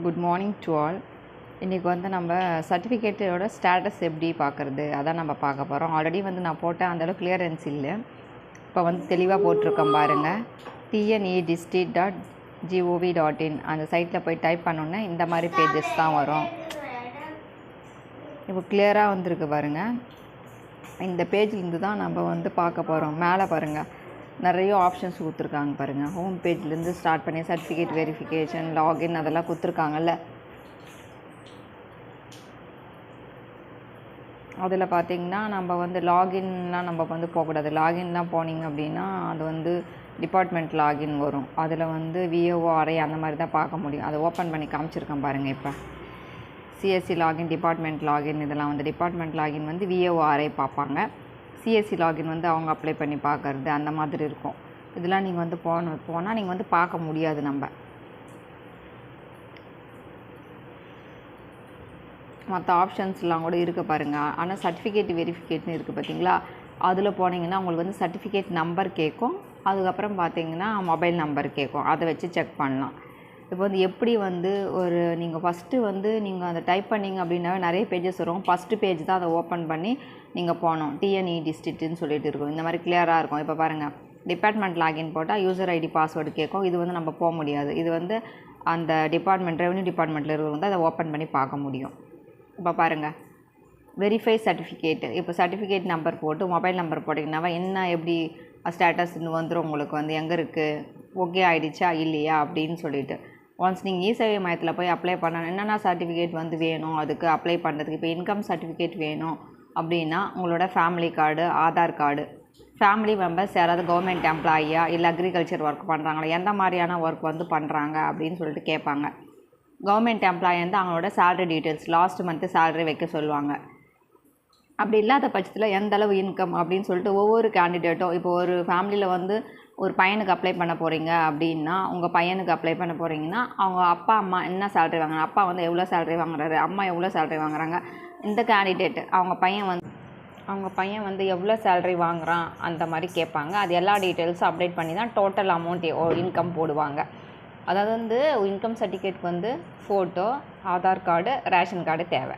Good morning to all. இன்றைக்கி வந்து நம்ம சர்டிஃபிகேட்டோட ஸ்டேட்டஸ் எப்படி பார்க்குறது அதான் நம்ம பார்க்க போகிறோம். ஆல்ரெடி வந்து நான் போட்டேன், அந்தளவு கிளியரன்ஸ் இல்லை. இப்போ வந்து தெளிவாக போட்டிருக்கேன் பாருங்கள். tnedistrict.gov.in அந்த சைட்டில் போய் டைப் பண்ணோன்னே இந்த மாதிரி பேஜஸ் தான் வரும். இப்போ கிளியராக வந்திருக்கு பாருங்கள். இந்த பேஜ்லேருந்து தான் நம்ம வந்து பார்க்க போகிறோம். மேலே பாருங்கள், நிறைய ஆப்ஷன்ஸ் கொடுத்துருக்காங்க பாருங்கள். ஹோம் பேஜ்லேருந்து ஸ்டார்ட் பண்ணி சர்டிஃபிகேட் வெரிஃபிகேஷன், லாகின் அதெல்லாம் கொடுத்துருக்காங்கல்ல. அதில் பார்த்திங்கன்னா நம்ம வந்து லாகின்லாம் நம்ம வந்து போகக்கூடாது. லாகின்லாம் போனீங்க அப்படின்னா அது வந்து டிபார்ட்மெண்ட் லாகின் வரும். அதில் வந்து விஓஆர்ஐ அந்த மாதிரி தான் பார்க்க முடியும். அதை ஓப்பன் பண்ணி காமிச்சிருக்கேன் பாருங்கள். இப்போ சிஎஸ்சி லாகின், டிபார்ட்மெண்ட் லாகின், இதெல்லாம் வந்து டிபார்ட்மெண்ட் லாகின் வந்து விஓஆர்ஐ பார்ப்பாங்க. சிஎஸ்சி லாகின் வந்து அவங்க அப்ளை பண்ணி பார்க்குறது அந்த மாதிரி இருக்கும். இதெல்லாம் நீங்கள் வந்து போனால் நீங்கள் வந்து பார்க்க முடியாது. நம்ம மற்ற ஆப்ஷன்ஸ்லாம் கூட இருக்குது பாருங்கள். ஆனால் சர்டிஃபிகேட் வெரிஃபிகேட்னு இருக்குது பார்த்தீங்களா, அதில் போனீங்கன்னா உங்களுக்கு வந்து சர்டிஃபிகேட் நம்பர் கேட்கும். அதுக்கப்புறம் பார்த்தீங்கன்னா மொபைல் நம்பர் கேட்கும். அதை வச்சு செக் பண்ணலாம். இப்போ வந்து எப்படி வந்து நீங்கள் ஃபஸ்ட்டு வந்து நீங்கள் அதை டைப் பண்ணிங்க அப்படின்னாவே நிறைய பேஜஸ் வரும். ஃபஸ்ட்டு பேஜ் தான் அதை ஓப்பன் பண்ணி நீங்கள் போகணும். டிஎன்இ டிஸ்ட்ரிக்ட்னு சொல்லிட்டு இருக்கும். இந்த மாதிரி கிளியராக இருக்கும். இப்போ பாருங்கள், டிபார்ட்மெண்ட் லாகின் போட்டால் யூசர் ஐடி பாஸ்வேர்டு கேட்கும். இது வந்து நம்ம போக முடியாது. இது வந்து அந்த டிபார்ட்மெண்ட், ரெவன்யூ டிபார்ட்மெண்ட்டில் இருக்கிறவங்க அதை ஓப்பன் பண்ணி பார்க்க முடியும். இப்போ பாருங்கள், வெரிஃபை சர்டிஃபிகேட்டு. இப்போ சர்டிஃபிகேட் நம்பர் போட்டு மொபைல் நம்பர் போட்டிங்கன்னாவா என்ன எப்படி ஸ்டேட்டஸ்ன்னு வந்துடும். உங்களுக்கு வந்து எங்கே இருக்குது, ஓகே ஆகிடுச்சா இல்லையா அப்படின்னு சொல்லிட்டு. ஒன்ஸ் நீங்கள் இசேவை மையத்தில் போய் அப்ளை பண்ணணும். என்னென்ன சர்டிஃபிகேட் வந்து வேணும் அதுக்கு அப்ளை பண்ணுறதுக்கு, இப்போ இன்கம் சர்டிஃபிகேட் வேணும் அப்படின்னா உங்களோட family card, Aadhaar card, family members யாராவது கவர்மெண்ட் எம்ப்ளாயியா இல்லை அக்ரிகல்ச்சர் ஒர்க் பண்ணுறாங்களா, எந்த மாதிரியான ஒர்க் வந்து பண்ணுறாங்க அப்படின்னு சொல்லிட்டு கேட்பாங்க. கவர்மெண்ட் எம்ப்ளாயி வந்து அவங்களோட salary details, last month salary வைக்க சொல்லுவாங்க. அப்படி இல்லாத பட்சத்தில் எந்த அளவு இன்கம் அப்படின்னு சொல்லிட்டு ஒவ்வொரு கேண்டிடேட்டும், இப்போ ஒரு ஃபேமிலியில் வந்து ஒரு பையனுக்கு அப்ளை பண்ண போகிறீங்க அப்படின்னா, உங்கள் பையனுக்கு அப்ளை பண்ண போகிறீங்கன்னா அவங்க அப்பா அம்மா என்ன சேலரி வாங்குறாங்க, அப்பா வந்து எவ்வளோ சேலரி வாங்குறாரு, அம்மா எவ்வளோ சேலரி வாங்குறாங்க, இந்த கேண்டிடேட் அவங்க பையன் வந்து எவ்வளோ சேலரி வாங்குறான் அந்த மாதிரி கேட்பாங்க. அது எல்லா டீட்டெயில்ஸும் அப்டேட் பண்ணி தான் டோட்டல் அமௌண்ட் இன்கம் போடுவாங்க. அதாவது வந்து இன்கம் சர்டிஃபிகேட் வந்து photo, Aadhaar card, ration card தேவை.